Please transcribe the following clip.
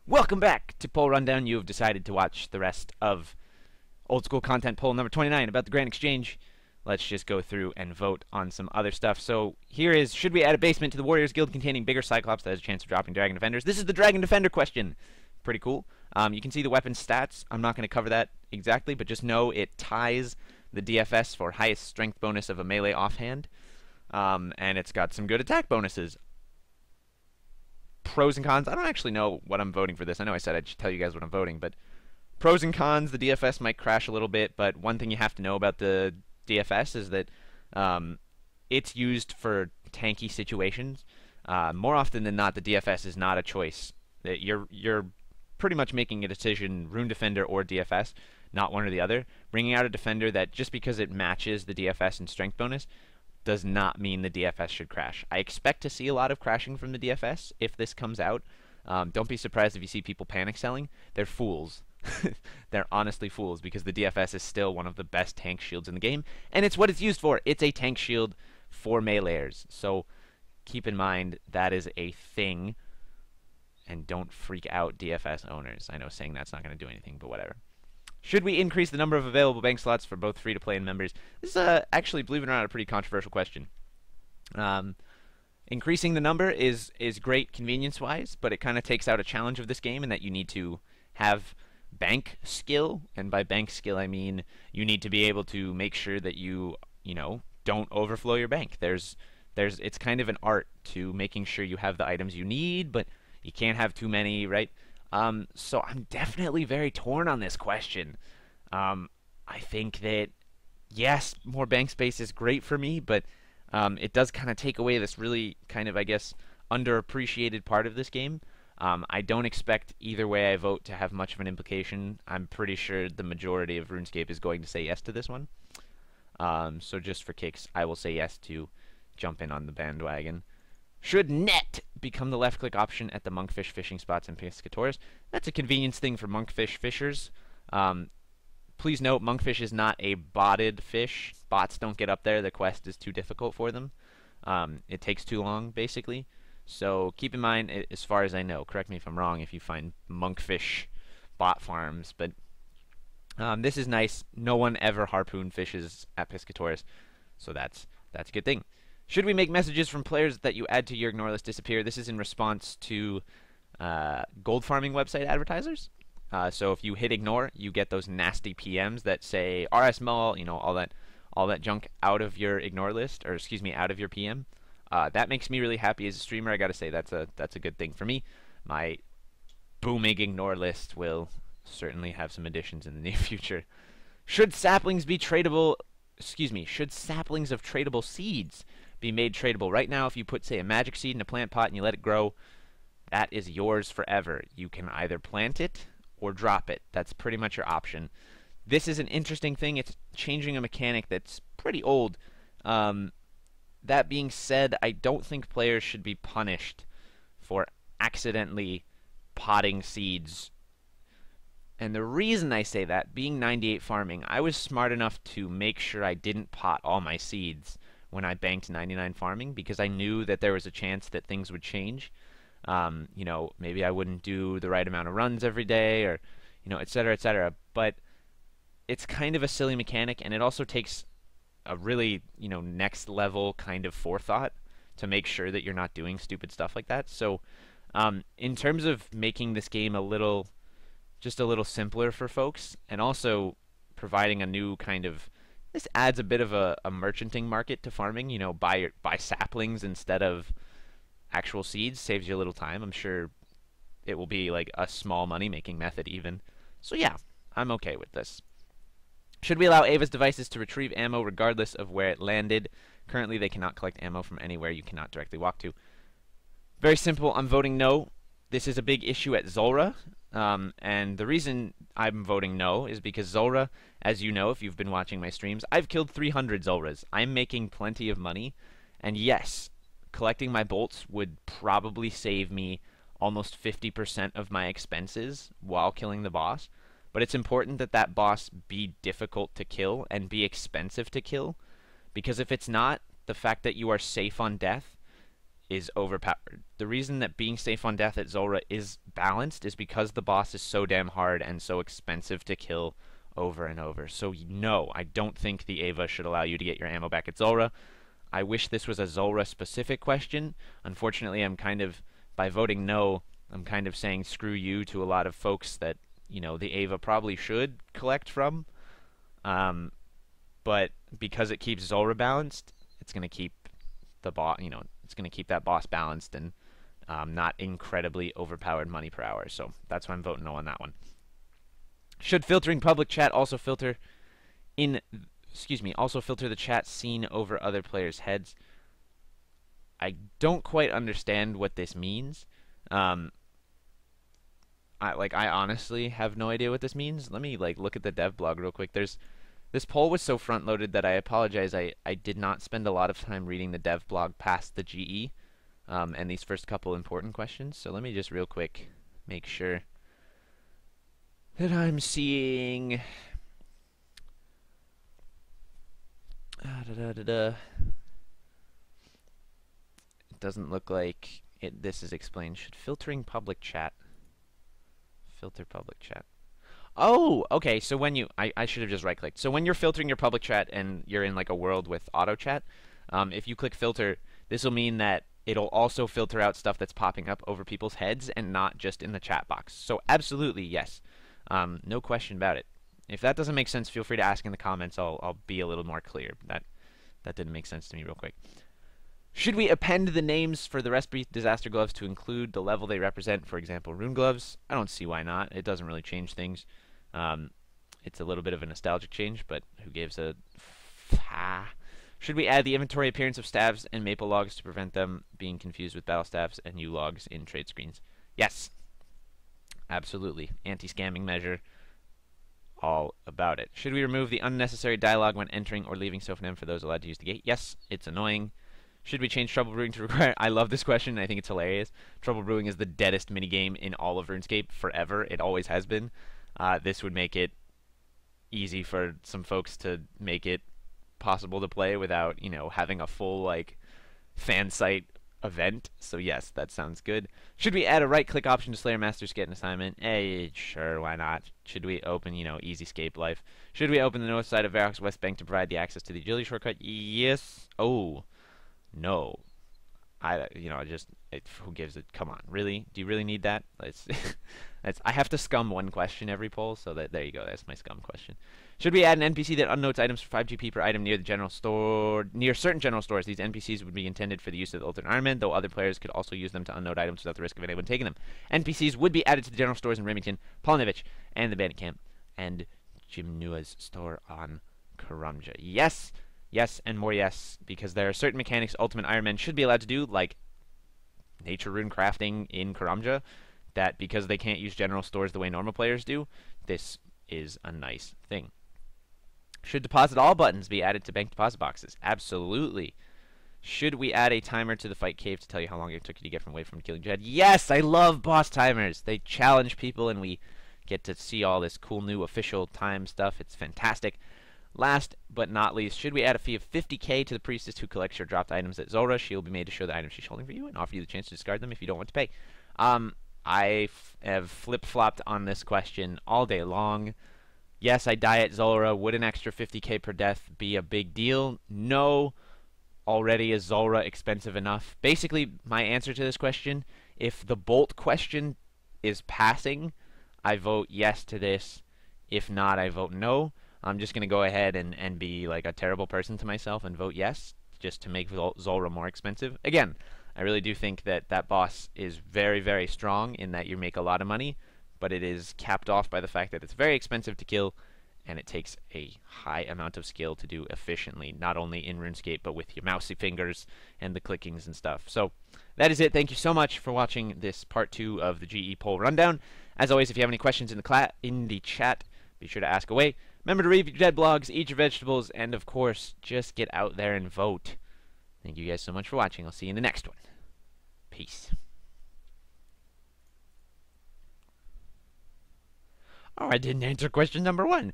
Welcome back to Poll Rundown. You have decided to watch the rest of Old School Content Poll number 29 about the Grand Exchange. Let's just go through and vote on some other stuff. So here is, should we add a basement to the Warriors Guild containing bigger Cyclops that has a chance of dropping Dragon Defenders? This is the Dragon Defender question. Pretty cool. You can see the weapon stats. I'm not going to cover that exactly, but just know it ties the DFS for highest strength bonus of a melee offhand. And it's got some good attack bonuses. Pros and cons. I don't actually know what I'm voting for this. I know I said I'd tell you guys what I'm voting, but pros and cons, the DFS might crash a little bit, but one thing you have to know about the DFS is that it's used for tanky situations. More often than not, the DFS is not a choice. You're pretty much making a decision, Rune Defender or DFS, not one or the other. Bringing out a defender that just because it matches the DFS and strength bonus does not mean the DFS should crash. I expect to see a lot of crashing from the DFS if this comes out. Don't be surprised if you see people panic selling. They're fools. They're honestly fools, because the DFS is still one of the best tank shields in the game, and it's what it's used for. It's a tank shield for meleeers. So keep in mind that is a thing, and don't freak out DFS owners. I know saying that's not going to do anything, but whatever. Should we increase the number of available bank slots for both free-to-play and members? This is actually, believe it or not, a pretty controversial question. Increasing the number is great convenience-wise, but it kind of takes out a challenge of this game in that you need to have bank skill, and by bank skill I mean you need to be able to make sure that you don't overflow your bank. It's kind of an art to making sure you have the items you need, but you can't have too many, right? So I'm definitely very torn on this question. I think that, yes, more bank space is great for me, but it does kind of take away this really kind of, I guess, underappreciated part of this game. I don't expect either way I vote to have much of an implication. I'm pretty sure the majority of RuneScape is going to say yes to this one. So just for kicks, I will say yes to jump in on the bandwagon. Should net become the left-click option at the monkfish fishing spots and pescators? That's a convenience thing for monkfish fishers. Please note, monkfish is not a botted fish. Bots don't get up there. The quest is too difficult for them. It takes too long, basically. So keep in mind, as far as I know, correct me if I'm wrong if you find monkfish bot farms, but this is nice. No one ever harpoon fishes at pescators, so that's a good thing. Should we make messages from players that you add to your ignore list disappear? This is in response to gold farming website advertisers. So if you hit ignore, you get those nasty PMs that say RS Mall, all that junk out of your ignore list, or excuse me, out of your PM. That makes me really happy as a streamer. I gotta say that's a good thing for me. My booming ignore list will certainly have some additions in the near future. Should saplings be tradable? Excuse me. Should saplings of tradable seeds be made tradable? Right now, if you put, say, a magic seed in a plant pot and you let it grow, that is yours forever. You can either plant it or drop it. That's pretty much your option. This is an interesting thing. It's changing a mechanic that's pretty old. That being said, I don't think players should be punished for accidentally potting seeds. And the reason I say that, being 98 farming, I was smart enough to make sure I didn't pot all my seeds when I banked 99 farming, because I knew that there was a chance that things would change. Maybe I wouldn't do the right amount of runs every day, or, et cetera, et cetera. But it's kind of a silly mechanic, and it also takes a really, next level kind of forethought to make sure that you're not doing stupid stuff like that. So, in terms of making this game just a little simpler for folks, and also providing a new kind of, this adds a bit of a merchanting market to farming. Buy saplings instead of actual seeds, saves you a little time. I'm sure it will be like a small money making method even. So yeah, I'm okay with this. Should we allow Ava's devices to retrieve ammo regardless of where it landed? Currently they cannot collect ammo from anywhere you cannot directly walk to. Very simple, I'm voting no. This is a big issue at Zulrah. And the reason I'm voting no is because Zulrah, as you know if you've been watching my streams, I've killed 300 Zulrahs. I'm making plenty of money, and yes, collecting my bolts would probably save me almost 50% of my expenses while killing the boss, but it's important that that boss be difficult to kill and be expensive to kill, because if it's not, the fact that you are safe on death is overpowered. The reason that being safe on death at Zulrah is balanced is because the boss is so damn hard and so expensive to kill over and over. So no, I don't think the Ava should allow you to get your ammo back at Zulrah. I wish this was a Zulrah specific question. Unfortunately, by voting no, I'm kind of saying screw you to a lot of folks that, the Ava probably should collect from. But because it keeps Zulrah balanced, it's going to keep the boss, it's going to keep that boss balanced and not incredibly overpowered money per hour. So that's why I'm voting no on that one. Should filtering public chat also filter the chat seen over other players' heads? I don't quite understand what this means. I honestly have no idea what this means. Let me look at the dev blog real quick. This poll was so front-loaded that I apologize. I did not spend a lot of time reading the dev blog past the GE and these first couple important questions. So let me just real quick make sure that I'm seeing. It doesn't look like this is explained. Should filtering public chat filter public chat? Oh, okay. So when I should have just right-clicked. So when you're filtering your public chat and you're in a world with auto chat, if you click filter, this will mean that it'll also filter out stuff that's popping up over people's heads and not just in the chat box. So absolutely yes, no question about it. If that doesn't make sense, feel free to ask in the comments. I'll be a little more clear. That didn't make sense to me real quick. Should we append the names for the recipe disaster gloves to include the level they represent, for example, rune gloves? I don't see why not. It doesn't really change things. It's a little bit of a nostalgic change, but who gives a Should we add the inventory appearance of staves and maple logs to prevent them being confused with battle staves and new logs in trade screens? Yes. Absolutely. Anti-scamming measure. All about it. Should we remove the unnecessary dialogue when entering or leaving Sophonem for those allowed to use the gate? Yes, it's annoying. Should we change Trouble Brewing to require... I love this question, and I think it's hilarious. Trouble Brewing is the deadest minigame in all of RuneScape forever. It always has been. This would make it easy for some folks to make it possible to play without, having a full, fan site event. So yes, that sounds good. Should we add a right-click option to Slayer Masters get an assignment? Sure, why not? Should we open, Easy Escape Life? Should we open the north side of Varrock's West Bank to provide the access to the agility shortcut? Yes. Oh, no. Who gives it? Come on, really? Do you really need that? I have to scum one question every poll, so there you go. That's my scum question. Should we add an NPC that unnotes items for 5 GP per item near the general store? Near certain general stores, these NPCs would be intended for the use of the alternate Iron Man, though other players could also use them to unnote items without the risk of anyone taking them. NPCs would be added to the general stores in Remington, Polnevich, and the Bandit Camp, and Jim Nua's store on Karumja. Yes, yes, and more yes, because there are certain mechanics Ultimate Iron Man should be allowed to do, like nature rune crafting in Karumja, that because they can't use general stores the way normal players do, this is a nice thing. Should deposit all buttons be added to bank deposit boxes? Absolutely. Should we add a timer to the fight cave to tell you how long it took you to get from away from killing Jed? Yes, I love boss timers. They challenge people and we get to see all this cool new official time stuff. It's fantastic. Last but not least, should we add a fee of 50k to the priestess who collects your dropped items at Zulrah? She will be made to show the items she's holding for you and offer you the chance to discard them if you don't want to pay. I have flip-flopped on this question all day long. Yes, I die at Zulrah. Would an extra 50k per death be a big deal? No. Already is Zulrah expensive enough? Basically, my answer to this question, if the bolt question is passing, I vote yes to this. If not, I vote no. I'm just going to go ahead and be like a terrible person to myself and vote yes, just to make Zulrah more expensive. Again, I really do think that that boss is very, very strong in that you make a lot of money, but it is capped off by the fact that it's very expensive to kill, and it takes a high amount of skill to do efficiently, not only in RuneScape, but with your mousy fingers and the clickings and stuff. So that is it. Thank you so much for watching this part 2 of the GE poll rundown. As always, if you have any questions in the chat, be sure to ask away. Remember to read your dead blogs, eat your vegetables, and of course, just get out there and vote. Thank you guys so much for watching. I'll see you in the next one. Peace. Oh, I didn't answer question number 1.